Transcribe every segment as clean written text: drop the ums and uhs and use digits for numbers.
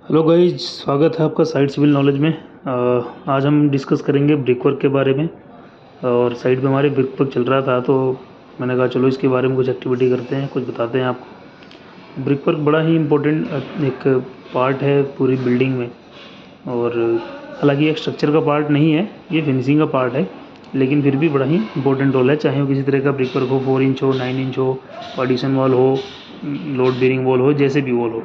Hello guys, स्वागत है आपका साइट सिविल नॉलेज में। आज हम डिस्कस करेंगे ब्रिक वर्क के बारे में। और साइट पे हमारे ब्रिक वर्क चल रहा था तो मैंने कहा चलो इसके बारे में कुछ एक्टिविटी करते हैं, कुछ बताते हैं आपको। ब्रिक वर्क बड़ा ही इम्पोर्टेंट एक पार्ट है पूरी बिल्डिंग में। और हालांकि एक स्ट्रक्चर का पार्ट नहीं है, ये फिनिशिंग का पार्ट है, लेकिन फिर भी बड़ा ही इंपॉर्टेंट रोल है। चाहे वो किसी तरह का ब्रिक वर्क हो, 4 इंच हो, 9 इंच हो, पार्टीशन वॉल हो, लोड बेरिंग वॉल हो, जैसे भी वॉल हो।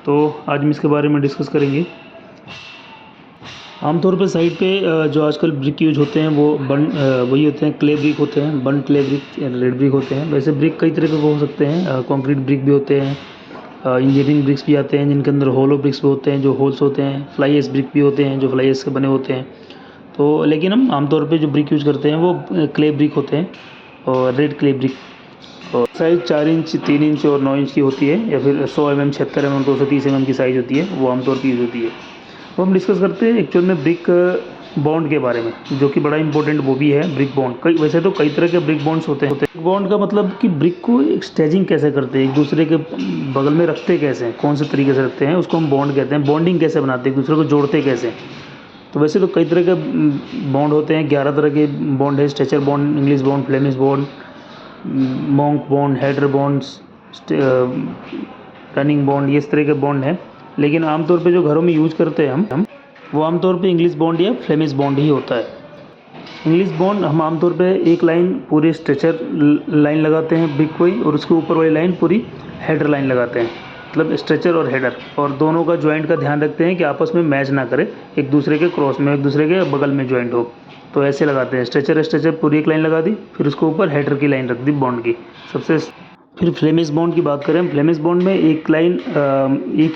तो आज हम इसके बारे में डिस्कस करेंगे। आमतौर पर साइट पे जो आजकल ब्रिक यूज होते हैं वो वही होते हैं, क्ले ब्रिक होते हैं, बर्न क्ले ब्रिक या रेड ब्रिक होते हैं। वैसे ब्रिक कई तरह के हो सकते हैं, कंक्रीट ब्रिक भी होते हैं, इंजीनियरिंग ब्रिक्स भी आते हैं जिनके अंदर होलो ब्रिक्स भी होते हैं, जो होल्स होते हैं, फ्लाई एश ब्रिक भी होते हैं जो फ्लाई एश से बने होते हैं। तो लेकिन हम आमतौर पे जो ब्रिक यूज़ करते हैं वो क्ले ब्रिक होते हैं, और रेड क्ले ब्रिक। और साइज़ 4 इंच, 3 इंच और 9 इंच की होती है, या फिर 100 mm, 76 mm, 230 mm की साइज़ होती है, वो आमतौर पर यूज़ होती है। तो हम डिस्कस करते हैं एक्चुअल में ब्रिक बॉन्ड के बारे में, जो कि बड़ा इंपॉर्टेंट वो भी है ब्रिक बॉन्ड। वैसे तो कई तरह के ब्रिक बॉन्ड्स होते हैं। ब्रिक बॉन्ड का मतलब कि ब्रिक को एक स्टेजिंग कैसे करते हैं, एक दूसरे के बगल में रखते कैसे हैं, कौन से तरीके से रखते हैं, उसको हम बॉन्ड कहते हैं। बॉन्डिंग कैसे बनाते हैं, एक दूसरे को जोड़ते कैसे हैं। तो वैसे तो कई तरह के बॉन्ड होते हैं, 11 तरह के बॉन्ड है। Stretcher bond, English bond, Flemish bond, monk bond, header bonds, running bond, ये इस तरह के बॉन्ड हैं। लेकिन आमतौर पे जो घरों में यूज़ करते हैं हम वो आमतौर पे इंग्लिश बॉन्ड या फ्लेमिश बॉन्ड ही होता है। इंग्लिश बॉन्ड हम आमतौर पे एक लाइन पूरी स्ट्रेचर लाइन लगाते हैं ब्रिक को ही, और उसके ऊपर वाली लाइन पूरी हेडर लाइन लगाते हैं, मतलब स्ट्रेचर और हेडर, और दोनों का जॉइंट का ध्यान रखते हैं कि आपस में मैच ना करे, एक दूसरे के क्रॉस में, एक दूसरे के बगल में जॉइंट हो। तो ऐसे लगाते हैं, स्ट्रेचर पूरी एक लाइन लगा दी, फिर उसके ऊपर हेडर की लाइन रख दी बॉन्ड की सबसे। फिर फ्लेमिश बॉन्ड की बात करें, फ्लेमिश बॉन्ड में एक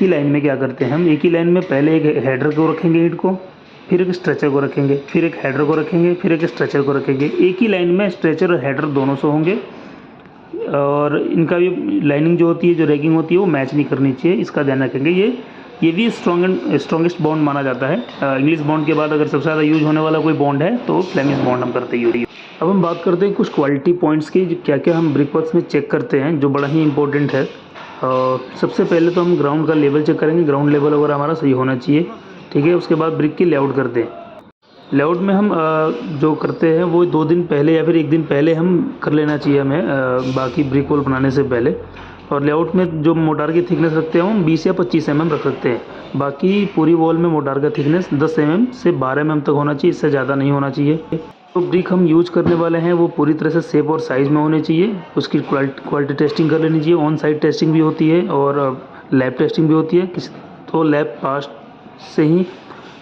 ही लाइन में क्या करते हैं हम, एक ही लाइन में पहले एक हेडर को रखेंगे ईंट को, फिर एक स्ट्रेचर को रखेंगे, फिर एक हेडर को रखेंगे, फिर एक स्ट्रेचर को रखेंगे। एक ही लाइन में स्ट्रेचर और हेडर दोनों से होंगे, और इनका भी लाइनिंग जो होती है, जो रैगिंग होती है, वो मैच नहीं करनी चाहिए, इसका ध्यान रखेंगे। ये भी स्ट्रॉन्गेस्ट बॉन्ड माना जाता है। इंग्लिश बॉन्ड के बाद अगर सबसे ज़्यादा यूज होने वाला कोई बॉन्ड है तो फ्लेमिश बॉन्ड हम करते हैं। अब हम बात करते हैं कुछ क्वालिटी पॉइंट्स की, क्या क्या हम ब्रिक वर्क्स में चेक करते हैं, जो बड़ा ही इंपॉर्टेंट है। सबसे पहले तो हम ग्राउंड का लेवल चेक करेंगे, ग्राउंड लेवल अगर हमारा सही होना चाहिए, ठीक है। उसके बाद ब्रिक की लेआउट करते हैं। लेआउट में हम जो करते हैं वो 2 दिन पहले या फिर 1 दिन पहले हम कर लेना चाहिए हमें, बाकी ब्रिक वॉल बनाने से पहले। और लेआउट में जो मोटार की थिकनेस रखते हैं हम 20 या 25 mm रख सकते हैं। बाकी पूरी वॉल में मोटार का थिकनेस 10 mm से 12 mm तक होना चाहिए, इससे ज़्यादा नहीं होना चाहिए। तो ब्रिक हम यूज करने वाले हैं वो पूरी तरह से शेप और साइज़ में होने चाहिए। उसकी क्वालिटी टेस्टिंग कर लेनी चाहिए। ऑन साइट टेस्टिंग भी होती है और लैब टेस्टिंग भी होती है। तो लैब पास से ही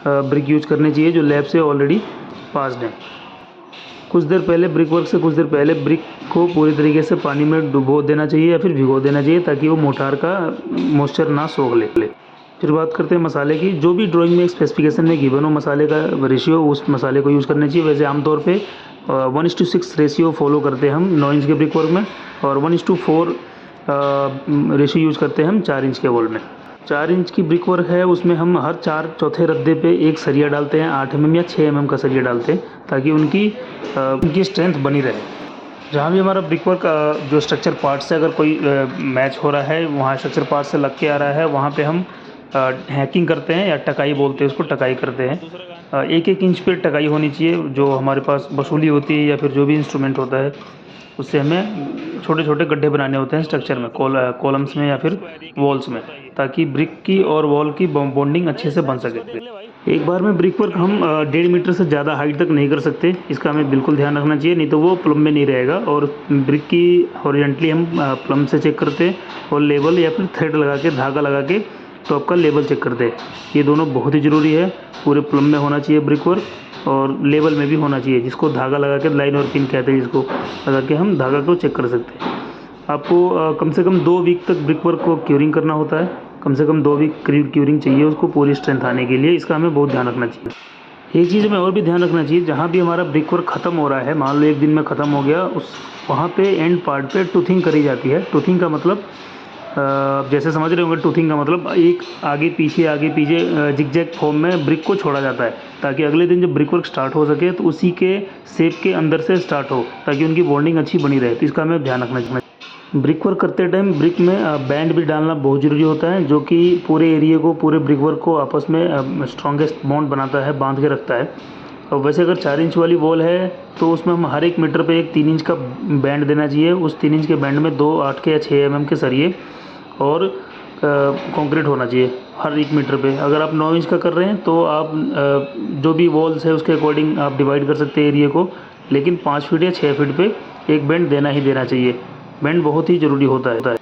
ब्रिक यूज करनी चाहिए, जो लैब से ऑलरेडी पास्ड है। कुछ देर पहले ब्रिक वर्क से कुछ देर पहले ब्रिक को पूरी तरीके से पानी में डुबो देना चाहिए या फिर भिगो देना चाहिए, ताकि वो मोटार का मॉइस्चर ना सोख ले। फिर बात करते हैं मसाले की। जो भी ड्राइंग में स्पेसिफिकेशन में गिवन हो मसाले का रेशियो, उस मसाले को यूज़ करना चाहिए। वैसे आमतौर पे 1:6 रेशियो फॉलो करते हैं हम 9 इंच के ब्रिक वर्क में, और 1:4 रेशियो यूज़ करते हैं हम 4 इंच के वॉल में। 4 इंच की ब्रिक वर्क है, उसमें हम हर 4 चौथे रद्दे पे एक सरिया डालते हैं, 8 mm या 6 mm का सरिया डालते हैं, ताकि उनकी स्ट्रेंथ बनी रहे। जहाँ भी हमारा ब्रिक वर्क जो स्ट्रक्चर पार्ट से अगर कोई मैच हो रहा है, वहाँ स्ट्रक्चर पार्ट से लग के आ रहा है, वहाँ पे हम हैकिंग करते हैं, या टकाई बोलते हैं उसको, टकाई करते हैं। 1-1 इंच पे टकाई होनी चाहिए, जो हमारे पास वसूली होती है या फिर जो भी इंस्ट्रूमेंट होता है, उससे हमें छोटे छोटे गड्ढे बनाने होते हैं स्ट्रक्चर में, कॉलम्स में या फिर वॉल्स में, ताकि ब्रिक की और वॉल की बॉन्डिंग अच्छे से बन सके। एक बार में ब्रिक वर्क हम 1.5 मीटर से ज़्यादा हाइट तक नहीं कर सकते, इसका हमें बिल्कुल ध्यान रखना चाहिए, नहीं तो वो प्लम में नहीं रहेगा। और ब्रिक की हॉरिजॉन्टली हम प्लम से चेक करते हैं, और लेवल या फिर थ्रेड लगा के, धागा लगा के टॉप का लेवल चेक करते हैं। ये दोनों बहुत ही ज़रूरी है। पूरे प्लम में होना चाहिए ब्रिक वर्क, और लेवल में भी होना चाहिए, जिसको धागा लगा के, लाइन और पिन कहते हैं जिसको, लगा के हम धागा को चेक कर सकते हैं। आपको कम से कम 2 वीक तक ब्रिक वर्क को क्यूरिंग करना होता है, कम से कम 2 वीक क्यूरिंग चाहिए उसको पूरी स्ट्रेंथ आने के लिए। इसका हमें बहुत ध्यान रखना चाहिए। एक चीज़ हमें और भी ध्यान रखना चाहिए, जहाँ भी हमारा ब्रिक वर्क ख़त्म हो रहा है, मान लो 1 दिन में ख़त्म हो गया, वहाँ पे एंड पार्ट पे टूथिंग करी जाती है। टूथिंग का मतलब जैसे समझ रहे होंगे, टूथिंग का मतलब एक आगे पीछे जिगजैग फॉर्म में ब्रिक को छोड़ा जाता है, ताकि अगले दिन जब ब्रिक वर्क स्टार्ट हो सके तो उसी के शेप के अंदर से स्टार्ट हो, ताकि उनकी बॉन्डिंग अच्छी बनी रहे। तो इसका हमें ध्यान रखना चाहिए। ब्रिक वर्क करते टाइम ब्रिक में बैंड भी डालना बहुत ज़रूरी होता है, जो कि पूरे एरिया को, पूरे ब्रिक वर्क को आपस में स्ट्रॉन्गेस्ट बॉन्ड बनाता है, बांध के रखता है। और वैसे अगर 4 इंच वाली वॉल है तो उसमें हम हर 1 मीटर पे एक 3 इंच का बैंड देना चाहिए। उस 3 इंच के बैंड में 2 8 के या 6 mm के सरिये और कंक्रीट होना चाहिए हर 1 मीटर पे। अगर आप 9 इंच का कर रहे हैं तो आप जो भी वॉल्स है उसके अकॉर्डिंग आप डिवाइड कर सकते हैं एरिया को, लेकिन 5 फीट या 6 फीट पे एक बैंड देना ही देना चाहिए। बैंड बहुत ही ज़रूरी होता है।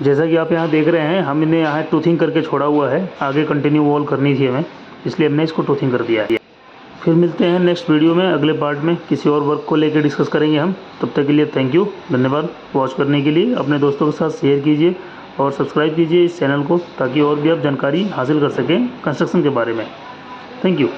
जैसा कि आप यहाँ देख रहे हैं, हमने यहाँ टूथिंग करके छोड़ा हुआ है, आगे कंटिन्यू वॉल करनी थी हमें, इसलिए हमने इसको टूथिंग कर दिया है। फिर मिलते हैं नेक्स्ट वीडियो में, अगले पार्ट में किसी और वर्क को लेकर डिस्कस करेंगे हम। तब तक के लिए थैंक यू, धन्यवाद वॉच करने के लिए। अपने दोस्तों के साथ शेयर कीजिए और सब्सक्राइब कीजिए इस चैनल को, ताकि और भी आप जानकारी हासिल कर सकें कंस्ट्रक्शन के बारे में। Thank you.